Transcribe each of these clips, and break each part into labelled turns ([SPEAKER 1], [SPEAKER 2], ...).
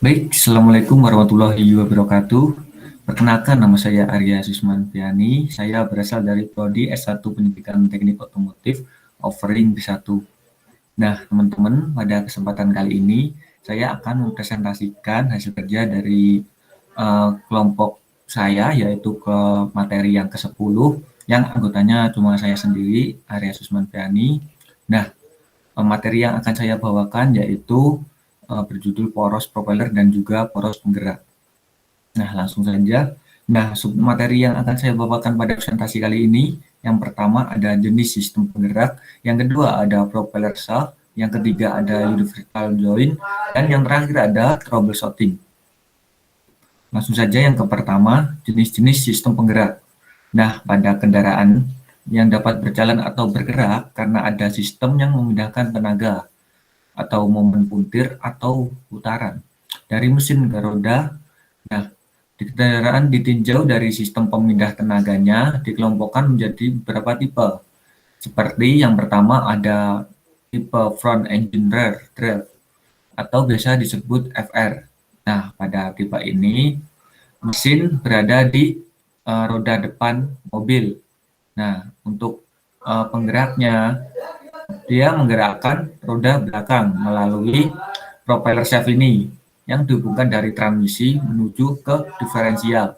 [SPEAKER 1] Baik, Assalamualaikum warahmatullahi wabarakatuh. Perkenalkan, nama saya Arya Susmantiani. Saya berasal dari Prodi S1 Pendidikan Teknik Otomotif, offering B1. Nah, teman-teman, pada kesempatan kali ini, saya akan mempresentasikan hasil kerja dari kelompok saya, yaitu ke materi yang ke-10, yang anggotanya cuma saya sendiri, Arya Susmantiani. Nah, materi yang akan saya bawakan yaitu berjudul poros propeller dan juga poros penggerak. Nah, langsung saja. Nah, submateri yang akan saya bawakan pada presentasi kali ini, yang pertama ada jenis sistem penggerak, yang kedua ada propeller shaft, yang ketiga ada universal joint, dan yang terakhir ada troubleshooting. Langsung saja yang ke pertama, jenis-jenis sistem penggerak. Nah, pada kendaraan yang dapat berjalan atau bergerak karena ada sistem yang memindahkan tenaga atau momen puntir atau putaran dari mesin ke roda. Nah, di kendaraan ditinjau dari sistem pemindah tenaganya dikelompokkan menjadi beberapa tipe. Seperti yang pertama ada tipe front engine rear drive atau biasa disebut FR. Nah, pada tipe ini mesin berada di roda depan mobil. Nah, untuk penggeraknya dia menggerakkan roda belakang melalui propeller shaft ini yang dihubungkan dari transmisi menuju ke diferensial.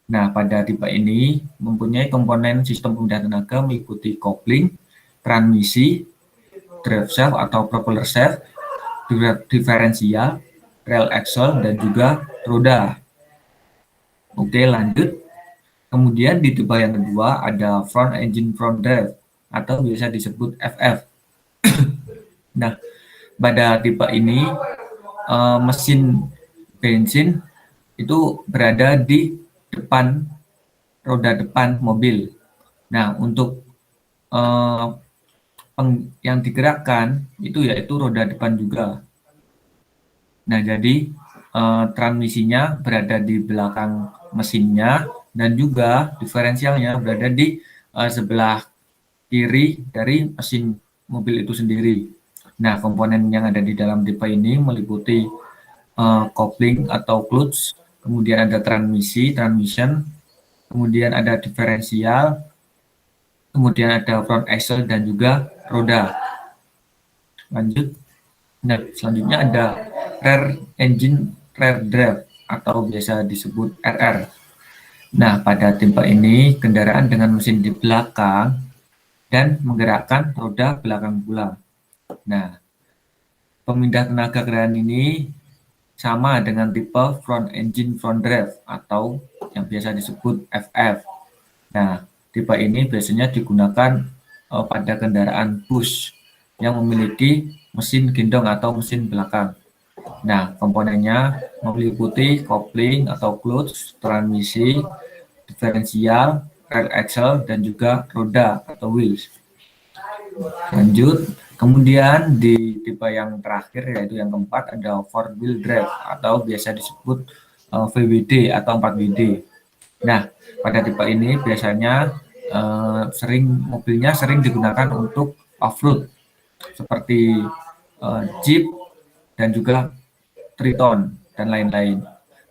[SPEAKER 1] Nah, pada tipe ini mempunyai komponen sistem pemindah tenaga meliputi kopling, transmisi, drive shaft atau propeller shaft, diferensial, rel axle, dan juga roda. Oke, lanjut. Kemudian di tipe yang kedua ada front engine front drive atau biasa disebut FF. Nah, pada tipe ini mesin bensin itu berada di depan roda depan mobil. Nah, untuk yang digerakkan itu yaitu roda depan juga. Nah, jadi transmisinya berada di belakang mesinnya dan juga diferensialnya berada di sebelah kiri dari mesin mobil itu sendiri. Nah, komponen yang ada di dalam tipe ini meliputi kopling atau clutch, kemudian ada transmission, kemudian ada diferensial, kemudian ada front axle dan juga roda. Lanjut. Nah, selanjutnya ada rear engine rear drive atau biasa disebut RR. Nah, pada tipe ini kendaraan dengan mesin di belakang dan menggerakkan roda belakang pula. Nah, pemindah tenaga kendaraan ini sama dengan tipe front engine front drive atau yang biasa disebut FF. Nah, tipe ini biasanya digunakan pada kendaraan bus yang memiliki mesin gendong atau mesin belakang. Nah, komponennya meliputi kopling atau clutch, transmisi, diferensial, rel axle, dan juga roda atau wheels. Lanjut, kemudian di tipe yang terakhir yaitu yang keempat ada four wheel drive atau biasa disebut VWD atau 4WD. Nah, pada tipe ini biasanya mobilnya sering digunakan untuk off-road seperti Jeep dan juga Triton dan lain-lain.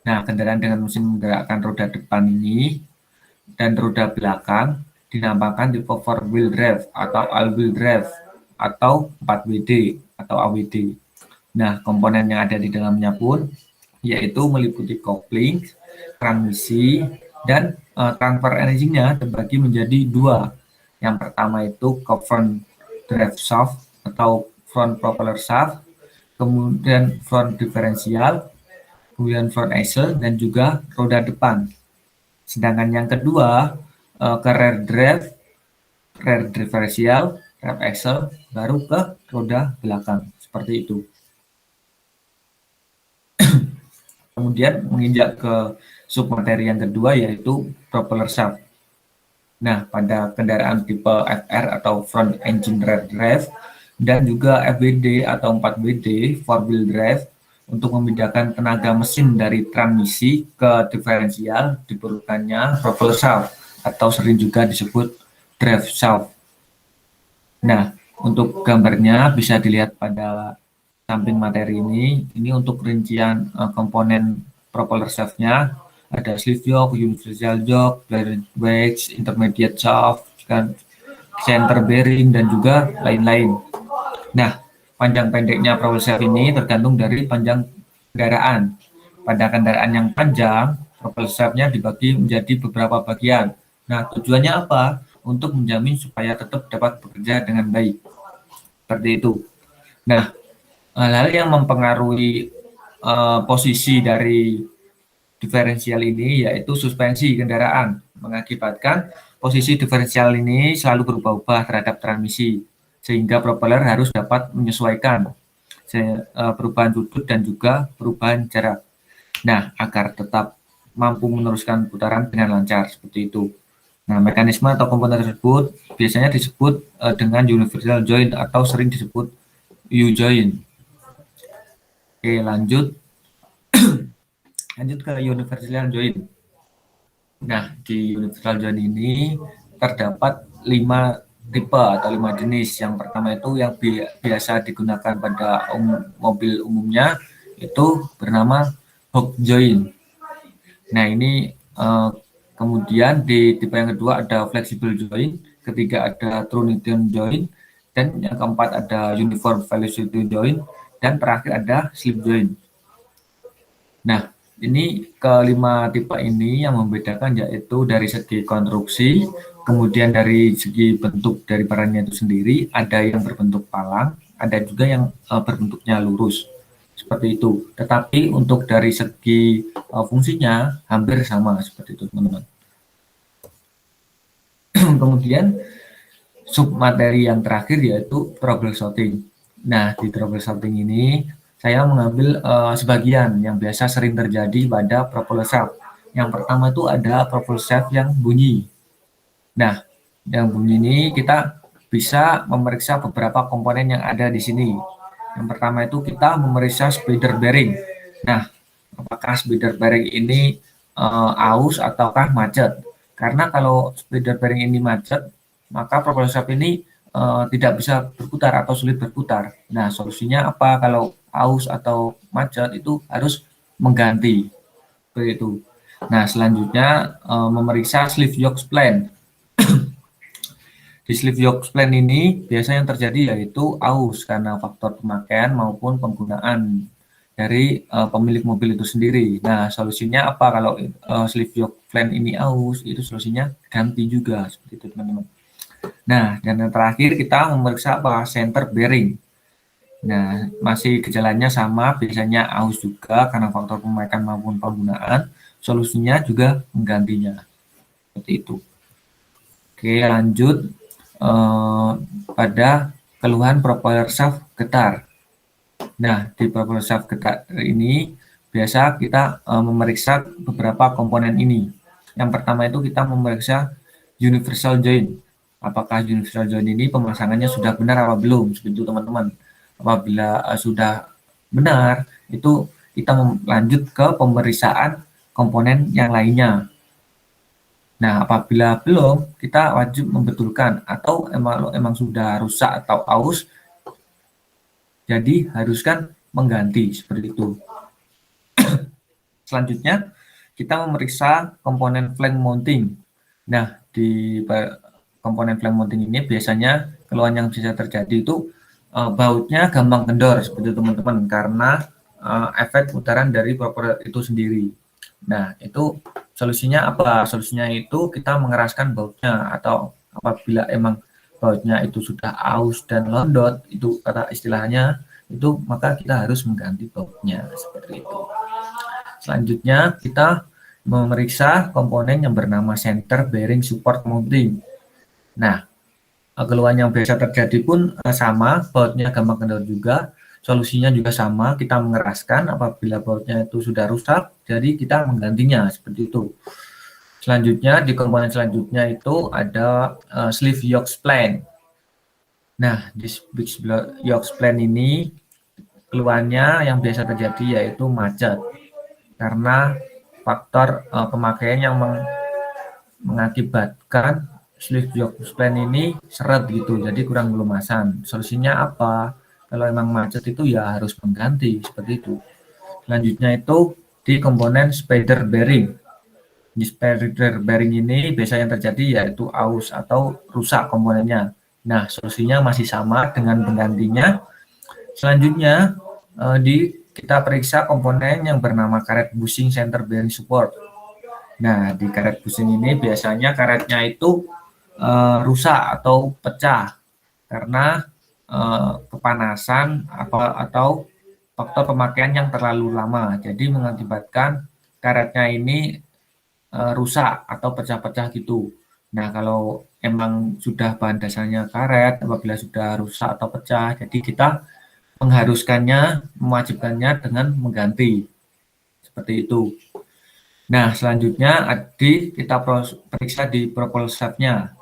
[SPEAKER 1] Nah, kendaraan dengan mesin menggerakkan roda depan ini dan roda belakang dinamakan tipe four wheel drive atau all wheel drive atau 4WD atau AWD. Nah, komponen yang ada di dalamnya pun yaitu meliputi kopling, transmisi, dan transfer energinya terbagi menjadi dua. Yang pertama itu front drive shaft atau front propeller shaft, kemudian front diferensial, kemudian front axle, dan juga roda depan. Sedangkan yang kedua ke rear diferensial, rear axle, baru ke roda belakang. Seperti itu. Kemudian menginjak ke submateri yang kedua yaitu propeller shaft. Nah, pada kendaraan tipe FR atau front engine rear drive dan juga FWD atau 4WD four wheel drive untuk memindahkan tenaga mesin dari transmisi ke diferensial diperlukannya propeller shaft atau sering juga disebut drive shaft. Nah, untuk gambarnya bisa dilihat pada samping materi ini. Ini untuk rincian komponen propeller shaft-nya. Ada sleeve yoke, universal yoke, bearing wedge, intermediate shaft, kan, center bearing, dan juga lain-lain. Nah, panjang pendeknya propeller shaft ini tergantung dari panjang kendaraan. Pada kendaraan yang panjang, propeller shaft-nya dibagi menjadi beberapa bagian. Nah, tujuannya apa? Untuk menjamin supaya tetap dapat bekerja dengan baik. Seperti itu. Nah, hal-hal yang mempengaruhi posisi dari diferensial ini yaitu suspensi kendaraan, mengakibatkan posisi diferensial ini selalu berubah-ubah terhadap transmisi, sehingga propeller harus dapat menyesuaikan perubahan sudut dan juga perubahan jarak. Nah, agar tetap mampu meneruskan putaran dengan lancar, seperti itu. Nah, mekanisme atau komponen tersebut biasanya disebut dengan universal joint atau sering disebut U-joint. Oke, lanjut ke universal joint. Nah, di universal joint ini terdapat 5 tipe atau 5 jenis. Yang pertama itu yang biasa digunakan pada mobil umumnya itu bernama hook joint. Nah, ini kemudian di tipe yang kedua ada flexible joint, ketiga ada trunnion joint, dan yang keempat ada uniform velocity joint, dan terakhir ada slip joint. Nah, ini kelima tipe ini yang membedakan yaitu dari segi konstruksi, kemudian dari segi bentuk dari barangnya itu sendiri, ada yang berbentuk palang, ada juga yang berbentuknya lurus. Seperti itu. Tetapi untuk dari segi fungsinya hampir sama seperti itu, teman-teman. Kemudian submateri yang terakhir yaitu troubleshooting. Nah, di troubleshooting ini saya mengambil sebagian yang biasa sering terjadi pada propeller shaft. Yang pertama itu ada propeller shaft yang bunyi. Nah, yang bunyi ini kita bisa memeriksa beberapa komponen yang ada di sini. Yang pertama itu kita memeriksa spider bearing. Nah, apakah spider bearing ini aus ataukah macet? Karena kalau spider bearing ini macet, maka propeller shaft ini tidak bisa berputar atau sulit berputar. Nah, solusinya apa? Kalau aus atau macet itu harus mengganti. Seperti itu. Nah, selanjutnya memeriksa sleeve yoke spline. Di sleeve yoke spline ini biasanya yang terjadi yaitu aus karena faktor pemakaian maupun penggunaan dari pemilik mobil itu sendiri. Nah, solusinya apa kalau sleeve yoke spline ini aus? Itu solusinya ganti juga seperti itu, teman-teman. Nah, dan yang terakhir kita memeriksa apa? Center bearing. Nah, masih gejalanya sama, biasanya aus juga karena faktor pemakaian maupun penggunaan. Solusinya juga menggantinya. Seperti itu. Oke, lanjut pada keluhan propeller shaft getar. Nah, di propeller shaft getar ini biasa kita memeriksa beberapa komponen ini. Yang pertama itu kita memeriksa universal joint. Apakah universal joint ini pemasangannya sudah benar apa belum? Seperti itu, teman-teman. Apabila sudah benar, itu kita lanjut ke pemeriksaan komponen yang lainnya. Nah, apabila belum, kita wajib membetulkan atau emang sudah rusak atau aus, jadi haruskan mengganti seperti itu. Selanjutnya, kita memeriksa komponen flank mounting. Nah, di komponen flank mounting ini biasanya keluhan yang bisa terjadi itu bautnya gampang kendor seperti itu, teman-teman, karena efek putaran dari propeller itu sendiri. Nah, itu solusinya apa? Solusinya itu kita mengeraskan bautnya, atau apabila emang bautnya itu sudah aus dan londot, itu kata istilahnya, itu maka kita harus mengganti bautnya seperti itu. Selanjutnya kita memeriksa komponen yang bernama center bearing support mounting. Nah, keluhan yang biasa terjadi pun sama, bautnya gampang kendor juga. solusinya juga sama, kita mengeraskan apabila bautnya itu sudah rusak, jadi kita menggantinya seperti itu. Selanjutnya di komponen selanjutnya itu ada sleeve yoke spline. Nah, di yoke spline ini keluhannya yang biasa terjadi yaitu macet karena faktor pemakaian yang mengakibatkan sleeve yoke spline ini seret gitu, jadi kurang pelumasan. Solusinya apa? Kalau emang macet itu ya harus mengganti seperti itu. Selanjutnya itu di komponen spider bearing. Di spider bearing ini biasanya yang terjadi yaitu aus atau rusak komponennya. Nah, solusinya masih sama dengan penggantinya. Selanjutnya kita periksa komponen yang bernama karet bushing center bearing support. Nah, di karet bushing ini biasanya karetnya itu rusak atau pecah karena kepanasan atau faktor pemakaian yang terlalu lama. Jadi mengakibatkan karetnya ini rusak atau pecah-pecah gitu. Nah, kalau emang sudah bahan dasarnya karet, apabila sudah rusak atau pecah, jadi kita mengharuskannya, mewajibkannya dengan mengganti. Seperti itu. Nah, selanjutnya kita periksa di propel shaft-nya.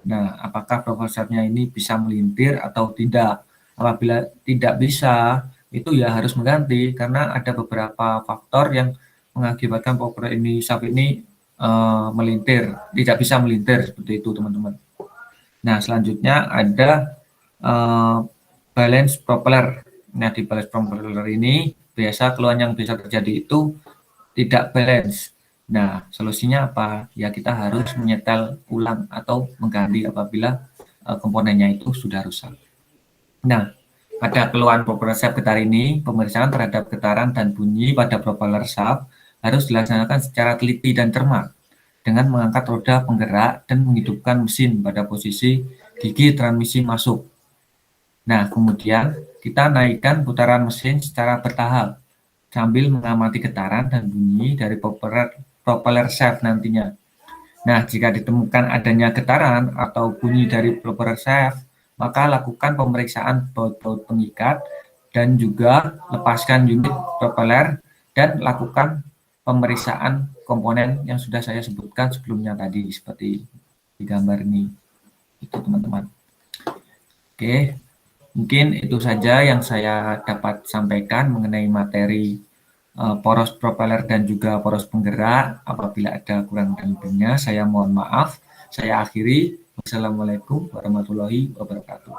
[SPEAKER 1] Nah, apakah propel shaft-nya ini bisa melintir atau tidak? Apabila tidak bisa, itu ya harus mengganti karena ada beberapa faktor yang mengakibatkan propel shaft ini melintir, tidak bisa melintir seperti itu, teman-teman. Nah, selanjutnya ada balance propeller. Nah, di balance propeller ini biasa keluhan yang bisa terjadi itu tidak balance. Nah, solusinya apa? Ya kita harus menyetel ulang atau mengganti apabila komponennya itu sudah rusak. Nah, pada keluhan propeller shaft getar ini, pemeriksaan terhadap getaran dan bunyi pada propeller shaft harus dilaksanakan secara teliti dan cermat dengan mengangkat roda penggerak dan menghidupkan mesin pada posisi gigi transmisi masuk. Nah, kemudian kita naikkan putaran mesin secara bertahap sambil mengamati getaran dan bunyi dari propeller shaft nantinya. Nah, jika ditemukan adanya getaran atau bunyi dari propeller shaft, maka lakukan pemeriksaan baut-baut pengikat dan juga lepaskan unit propeller dan lakukan pemeriksaan komponen yang sudah saya sebutkan sebelumnya tadi seperti di gambar ini. Itu teman-teman. Oke, mungkin itu saja yang saya dapat sampaikan mengenai materi poros propeller dan juga poros penggerak. Apabila ada kurang dan lebihnya, saya mohon maaf. Saya akhiri. Wassalamualaikum warahmatullahi wabarakatuh.